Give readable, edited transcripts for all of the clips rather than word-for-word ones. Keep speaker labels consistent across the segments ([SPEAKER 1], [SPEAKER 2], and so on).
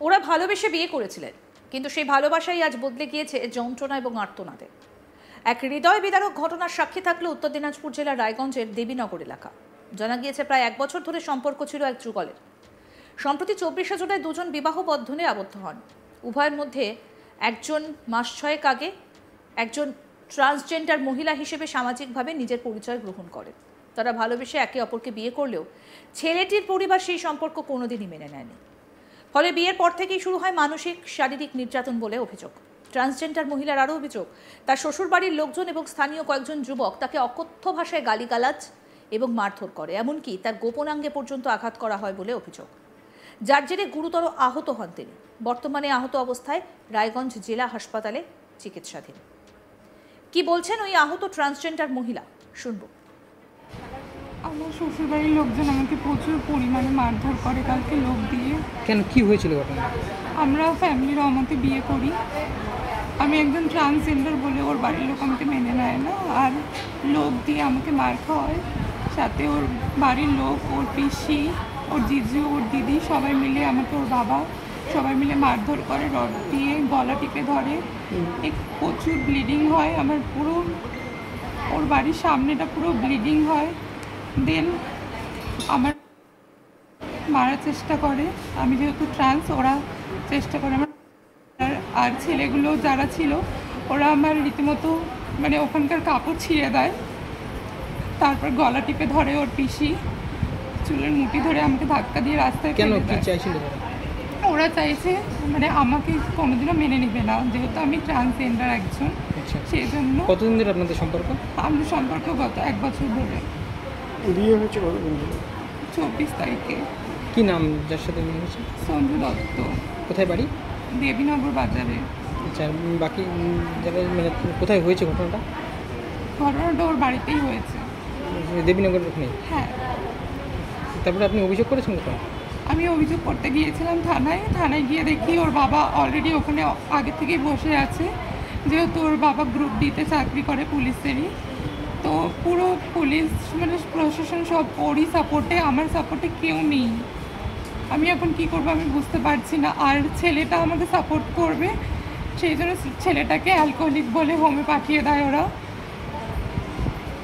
[SPEAKER 1] ওরা ভালোবেসে বিয়ে করেছিলেন, কিন্তু সেই ভালোবাসাই আজ বদলে গিয়েছে যন্ত্রণা এবং আর্তনাদে। এক হৃদয় বিদারক ঘটনার সাক্ষী থাকলো উত্তর দিনাজপুর জেলার রায়গঞ্জের দেবীনগর এলাকা। জানা গিয়েছে প্রায় 1 বছর ধরে সম্পর্ক ছিল এক যুগলের। সম্প্রতি 24শে জুলাই দুজন বিবাহ বন্ধনে আবদ্ধ হন। উভয়ের মধ্যে একজন মাস 6 আগে একজন ট্রান্সজেন্ডার মহিলা হিসেবে সামাজিকভাবে নিজের পরিচয় গ্রহণ করেন। তারা ভালোবেসে একে অপরকে বিয়ে করলেও ছেলেটির পরিবার সেই সম্পর্ক কোনোদিনই মেনে নেয়নি। ফলে বিয়ের পর থেকেই শুরু হয় মানসিক শারীরিক নির্যাতন বলে অভিযোগ। ট্রান্সজেন্ডার মহিলার আরও অভিযোগ, তার শ্বশুরবাড়ির লোকজন এবং স্থানীয় কয়েকজন যুবক তাকে অকথ্য ভাষায় গালিগালাজ এবং মারধর করে, এমনকি তার গোপনাঙ্গে পর্যন্ত আঘাত করা হয় বলে অভিযোগ, যার জেরে গুরুতর আহত হন তিনি। বর্তমানে আহত অবস্থায় রায়গঞ্জ জেলা হাসপাতালে চিকিৎসাধীন। কি বলছেন ওই আহত ট্রান্সজেন্ডার মহিলা, শুনবো।
[SPEAKER 2] আমার শ্বশুরবাড়ির লোকজন আমাকে প্রচুর পরিমাণে মারধর করে কালকে লোক দিয়ে।
[SPEAKER 3] কেন, কি হয়েছিল ঘটনা?
[SPEAKER 2] আমরা ফ্যামিলির আমাকে বিয়ে করি, আমি একজন ট্রান্সজেন্ডার বলে ওর বাড়ির লোক আমাকে মেনে নেয় না, আর লোক দিয়ে আমাকে মার খাওয়ায়। সাথে ওর বাড়ির লোক, ওর পিসি, ওর জিজু, ওর দিদি সবাই মিলে আমাকে, ওর বাবা সবাই মিলে মারধর করে, রড দিয়ে গলা টিপে ধরে। প্রচুর ব্লিডিং হয়, আমার পুরো ওর বাড়ির সামনেটা পুরো ব্লিডিং হয়। দেন আমার মারার চেষ্টা করে, আমি যেহেতু ট্রান্স, ওরা চেষ্টা করে আমার। আর ছেলেগুলো যারা ছিল ওরা আমার রীতিমতো মানে ওখানকার কাপড় ছিঁড়ে দেয়, তারপর গলা টিপে ধরে ওর পিসি, চুলের মুঠি ধরে আমাকে ধাক্কা দিয়ে রাস্তায়
[SPEAKER 3] কেন,
[SPEAKER 2] ফেলে
[SPEAKER 3] কি
[SPEAKER 2] দেয়।
[SPEAKER 3] চাইছিল?
[SPEAKER 2] ওরা চাইছে মানে আমাকে কোনোদিনও মেনে নিবে না, যেহেতু আমি ট্রান্সজেন্ডার একজন, সেই জন্য।
[SPEAKER 3] কতদিন ধরে আপনাদের সম্পর্ক?
[SPEAKER 2] আমাদের সম্পর্ক গত 1 বছর ধরে।
[SPEAKER 4] বিয়ে হয়েছে কতদিন ধরে?
[SPEAKER 2] 24 তারিখে।
[SPEAKER 3] কি নাম যার সাথে বিয়ে হয়েছে?
[SPEAKER 2] সঞ্জু দত্ত।
[SPEAKER 3] কোথায় বাড়ি?
[SPEAKER 2] দেবীনগর বাজারে।
[SPEAKER 3] আচ্ছা, বাকি যারা মানে কোথায় হয়েছে ঘটনাটা?
[SPEAKER 2] ঘটনাটা ওর বাড়িতেই হয়েছে।
[SPEAKER 3] দেবীনগর ওখানে?
[SPEAKER 2] হ্যাঁ।
[SPEAKER 3] তারপরে আপনি অভিযোগ করেছেন কোথায়?
[SPEAKER 2] আমি অভিযোগ করতে গিয়েছিলাম থানায় গিয়ে দেখি ওর বাবা অলরেডি ওখানে আগে থেকেই বসে আছে, যেহেতু ওর বাবা গ্রুপ ডিতে চাকরি করে পুলিশেরই। তো পুরো পুলিশ মানে প্রশাসন সব ওরই সাপোর্টে, আমার সাপোর্টে কেউ নেই। আমি এখন কি করবো আমি বুঝতে পারছি না। আর ছেলেটা আমাকে সাপোর্ট করবে, সেই জন্য ছেলেটাকে অ্যালকোহলিক বলে হোমে পাঠিয়ে দেয় ওরা।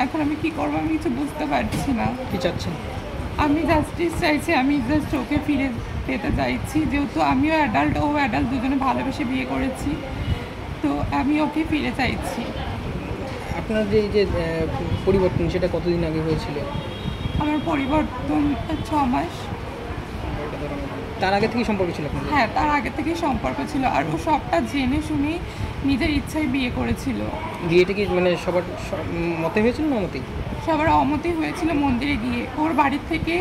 [SPEAKER 2] এখন আমি কি করবো আমি কিছু বুঝতে পারছি না।
[SPEAKER 3] কি চাচ্ছেন?
[SPEAKER 2] আমি জাস্টিস চাইছি, আমি জাস্ট ওকে ফিরে পেতে চাইছি, যেহেতু আমিও অ্যাডাল্ট, ও অ্যাডাল্ট, দুজনে ভালোবেসে বিয়ে করেছি, তো আমি ওকে ফিরে চাইছি।
[SPEAKER 3] আপনার যে এই যে পরিবর্তন, সেটা কতদিন আগে হয়েছিল?
[SPEAKER 2] আমার পরিবর্তন 6 মাস।
[SPEAKER 3] তার আগে থেকেই সম্পর্ক ছিল আপনাদের?
[SPEAKER 2] হ্যাঁ, তার আগে থেকেই সম্পর্ক ছিল, আর ও সবটা জেনে শুনেই নিজের ইচ্ছায় বিয়ে করেছিল।
[SPEAKER 3] বিয়েটা কি মানে সবার মতে হয়েছিল না অমতেই?
[SPEAKER 2] সবার অমতি হয়েছিল মন্দিরে গিয়ে। ওর বাড়ির থেকে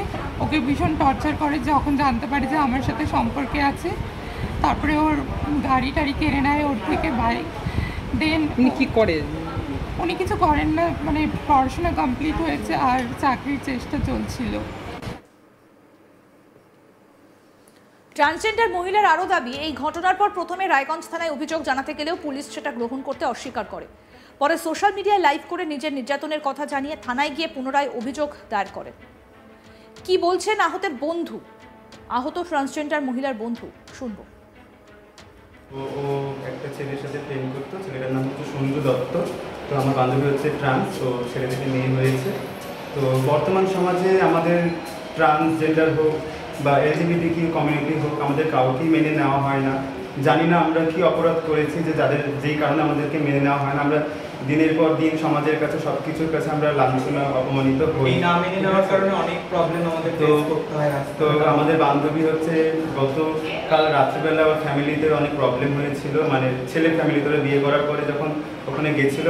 [SPEAKER 2] ওকে ভীষণ টর্চার করে, যখন জানতে পারে যে আমার সাথে সম্পর্কে আছে। তারপরে ওর গাড়ি টাড়ি কেড়ে নেয় ওর থেকে, বাইক। দেন
[SPEAKER 3] উনি কী করে?
[SPEAKER 2] উনি কিছু করেন না, মানে পড়াশোনা কমপ্লিট হয়েছে আর চাকরির চেষ্টা চলছিল।
[SPEAKER 1] ট্রান্সজেন্ডার মহিলার আরও দাবি, এই ঘটনার পর প্রথমে রায়গঞ্জ থানায় অভিযোগ জানাতে গেলেও পুলিশ সেটা গ্রহণ করতে অস্বীকার করে। পরে সোশ্যাল মিডিয়ায় লাইভ করে নিজের নির্যাতনের কথা জানিয়ে থানায় গিয়ে পুনরায় অভিযোগ দায়ের করেন। কি বলছেন আহতের বন্ধু, আহত ট্রান্সজেন্ডার মহিলার বন্ধু, শুনবো।
[SPEAKER 5] ও একটা ছেলের সাথে প্রেম করতো, ছেলেটার নাম হচ্ছে সঞ্জু দত্ত। তো আমার বান্ধবী হচ্ছে ট্রান্স, ও ছেলে থেকে মেয়ে হয়েছে। তো বর্তমান সমাজে আমাদের ট্রান্সজেন্ডার হোক বা এলজিবিটিকিউ কমিউনিটি হোক, আমাদের কাউকেই মেনে নেওয়া হয় না। জানি না আমরা কি অপরাধ করেছি যে যেই কারণে আমাদেরকে মেনে নেওয়া হয় না। আমরা দিনের পর দিন সমাজের কাছে সব কিছুর কাছে আমরা লাঞ্ছনা, অপমানিত হই।
[SPEAKER 6] না মেনে নেওয়ার কারণে অনেক প্রবলেম আমাদের ফেস করতে হয়।
[SPEAKER 5] তো আমাদের বান্ধবী হচ্ছে গতকাল রাত্রিবেলা ওর ফ্যামিলিতে অনেক প্রবলেম হয়েছিল, মানে ছেলের ফ্যামিলিতে বিয়ে করার পরে যখন ওখানে গেছিল,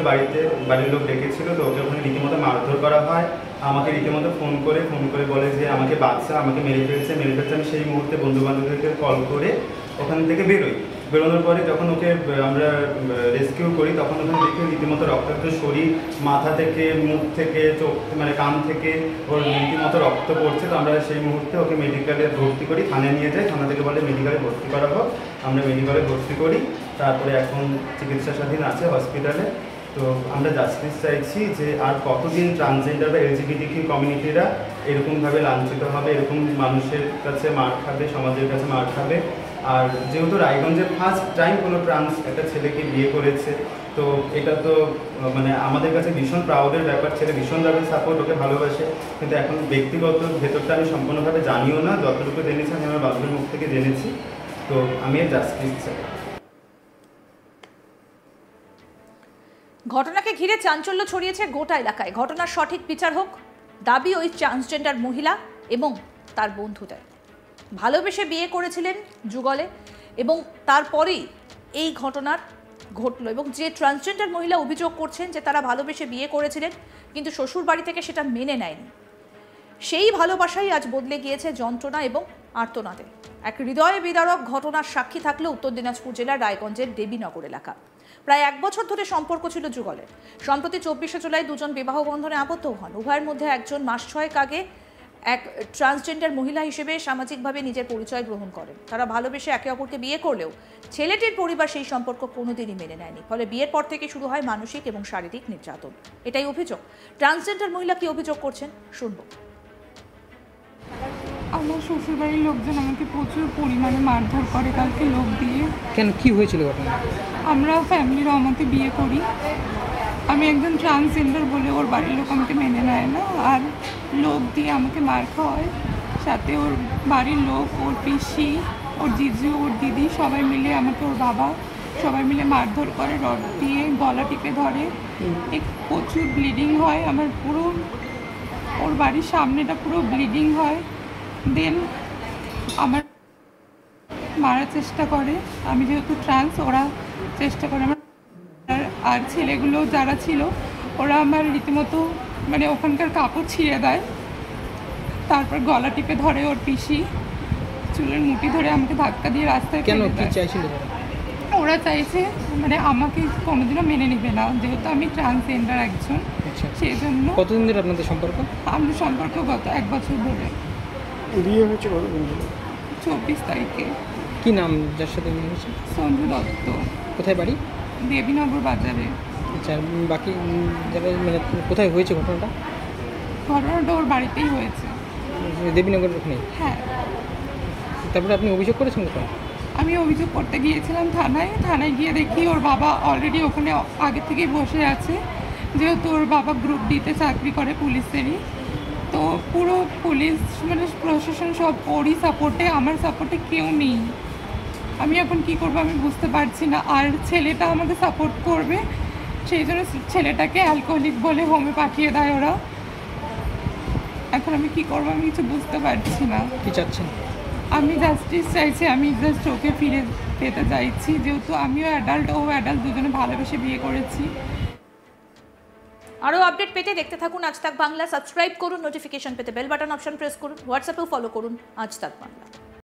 [SPEAKER 5] বাড়ির লোক ডেকেছিল, তো ওকে ওখানে রীতিমতো মারধর করা হয়। আমাকে রীতিমতো ফোন করে বলে যে আমাকে বাচ্চা, আমাকে মেরে ফেলছে। আমি সেই মুহূর্তে বন্ধু বান্ধবদেরকে কল করে ওখান থেকে বেরোনোর পরে যখন ওকে আমরা রেস্কিউ করি, তখন ওখানে দেখি রীতিমতো রক্তাক্ত শরীর, মাথা থেকে, মুখ থেকে, চোখ মানে কান থেকে ওর রীতিমতো রক্ত পড়ছে। তো আমরা সেই মুহূর্তে ওকে মেডিকেলে ভর্তি করি, থানায় নিয়ে যাই। থানা থেকে বলে মেডিকেলে ভর্তি করা হোক, আমরা মেডিকেলে ভর্তি করি। তারপরে এখন চিকিৎসাধীন আছে হসপিটালে। তো আমরা জাস্টিস চাইছি যে আর কতদিন ট্রান্সজেন্ডার বা এলজিবিটিকিউ কমিউনিটিরা এরকমভাবে লাঞ্ছিত হবে, এরকম মানুষের কাছে মার খাবে, সমাজের কাছে মার খাবে। আর যেহেতু রায়গঞ্জে ফার্স্ট টাইম কোনো ট্রান্স একটা ছেলেকে বিয়ে করেছে, তো এটা তো মানে আমাদের কাছে ভীষণ প্রাউডের ব্যাপার। ছেলে ভীষণভাবে সাপোর্ট, ওকে ভালোবাসে, কিন্তু এখন ব্যক্তিগত ভেতরটা আমি সম্পূর্ণভাবে জানিও না। যতটুকু জেনেছি আমি আমার বাবুর মুখ থেকে জেনেছি। তো আমি এর জাস্টিস চাই।
[SPEAKER 1] ঘটনাকে ঘিরে চাঞ্চল্য ছড়িয়েছে গোটা এলাকায়। ঘটনার সঠিক বিচার হোক দাবি ওই ট্রান্সজেন্ডার মহিলা এবং তার বন্ধুদের। ভালোবেসে বিয়ে করেছিলেন যুগলে এবং তারপরেই এই ঘটনার ঘটলো। এবং যে ট্রান্সজেন্ডার মহিলা অভিযোগ করছেন যে তারা ভালোবেসে বিয়ে করেছিলেন কিন্তু শ্বশুর বাড়ি থেকে সেটা মেনে নেয়নি, সেই ভালোবাসাই আজ বদলে গিয়েছে যন্ত্রণা এবং আর্তনাদে। এক হৃদয় বিদারক ঘটনার সাক্ষী থাকলো উত্তর দিনাজপুর জেলার রায়গঞ্জের দেবীনগর এলাকা। প্রায় 1 বছর ধরে সম্পর্ক ছিল যুগলের। সম্প্রতি 24শে জুলাই দুজন বিবাহ বন্ধনে আবদ্ধ হন। উভয়ের মধ্যে একজন মাস 6 আগে এক ট্রান্সজেন্ডার মহিলা হিসেবে সামাজিকভাবে নিজের পরিচয় গ্রহণ করেন। তারা ভালোবেসে একে অপরকে বিয়ে করলেও ছেলেটির পরিবার সেই সম্পর্ক কোনোদিনই মেনে নেয়নি। ফলে বিয়ের পর থেকে শুরু হয় মানসিক এবং শারীরিক নির্যাতন। এটাই অভিযোগ। ট্রান্সজেন্ডার মহিলা কি অভিযোগ করছেন শুনবো।
[SPEAKER 2] আমার শ্বশুরবাড়ির লোকজন আমাকে প্রচুর পরিমাণে মারধর করে কালকে লোক দিয়ে।
[SPEAKER 3] কেন, কি হয়েছিল ঘটনা?
[SPEAKER 2] আমরা ফ্যামিলির অমতে বিয়ে করি। আমি একজন ট্রান্সজেন্ডার বলে ওর বাড়ির লোক আমাকে মেনে নেয় না, আর লোক দিয়ে আমাকে মার খাওয়ায়। সাথে ওর বাড়ির লোক, ওর পিসি, ওর জিজু, ওর দিদি সবাই মিলে আমাকে, ওর বাবা সবাই মিলে মারধর করে, রড দিয়ে গলা টিপে ধরে। প্রচুর ব্লিডিং হয় আমার, পুরো ওর বাড়ির সামনেটা পুরো ব্লিডিং হয়। দেন আমার মারার চেষ্টা করে। আমি যেহেতু ট্রান্স, ওরা চেষ্টা করে আমার। আর ছেলেগুলো যারা ছিল ওরা আমার রীতিমতো মানে ওখানকার কাপড় ছিঁড়ে দেয়, তারপর গলা টিপে ধরে ওর পিসি, চুলের মুঠি ধরে আমাকে ধাক্কা দিয়ে রাস্তায়
[SPEAKER 3] কেন,
[SPEAKER 2] ফেলে
[SPEAKER 3] কি
[SPEAKER 2] দেয়।
[SPEAKER 3] চাইছিল?
[SPEAKER 2] ওরা চাইছে মানে আমাকে কোনোদিনও মেনে নেবে না, যেহেতু আমি ট্রান্সজেন্ডার একজন,
[SPEAKER 3] আচ্ছা,
[SPEAKER 2] সেই জন্য।
[SPEAKER 3] কতদিন ধরে আপনাদের সম্পর্ক?
[SPEAKER 2] আমাদের সম্পর্ক গত 1 বছর ধরে।
[SPEAKER 4] বিয়ে হয়েছে কতদিন ধরে?
[SPEAKER 2] 24 তারিখে।
[SPEAKER 3] কি নাম যার সাথে বিয়ে হয়েছে?
[SPEAKER 2] সঞ্জু দত্ত,
[SPEAKER 3] কোথায় বাড়ি?
[SPEAKER 2] দেবীনগর বাজারে।
[SPEAKER 3] আচ্ছা, বাকি যারা মানে কোথায় হয়েছে ঘটনাটা?
[SPEAKER 2] ঘটনাটা ওর বাড়িতেই হয়েছে।
[SPEAKER 3] দেবীনগরের ওখানে?
[SPEAKER 2] হ্যাঁ।
[SPEAKER 3] তারপরে আপনি অভিযোগ করেছেন কোথায়?
[SPEAKER 2] আমি অভিযোগ করতে গিয়েছিলাম থানায় গিয়ে দেখি ওর বাবা অলরেডি ওখানে আগে থেকেই বসে আছে। যেহেতু ওর বাবা গ্রুপ ডিতে চাকরি করে পুলিশেরই, তো পুরো পুলিশ মানে প্রশাসন সব ওরই সাপোর্টে, আমার সাপোর্টে কেউ নেই। আমি এখন কি করবো আমি বুঝতে পারছি না। আর ছেলেটা আমাকে সাপোর্ট করবে, সেই জন্য ছেলেটাকে অ্যালকোহলিক বলে হোমে পাঠিয়ে দেয় ওরা। এখন আমি কি করবো আমি কিছু বুঝতে পারছি না।
[SPEAKER 3] কি চাচ্ছেন?
[SPEAKER 2] আমি জাস্টিস চাইছি, আমি জাস্ট ওকে ফিরে পেতে চাইছি, যেহেতু আমিও অ্যাডাল্ট, ও অ্যাডাল্ট, দুজনে ভালোবেসে বিয়ে করেছি।
[SPEAKER 1] আরও আপডেট পেতে দেখতে থাকুন আজ তাক বাংলা। সাবস্ক্রাইব করুন, নোটিফিকেশন পেতে বেল বাটন অপশন প্রেস করুন, হোয়াটসঅ্যাপেও ফলো করুন আজ তাক বাংলা।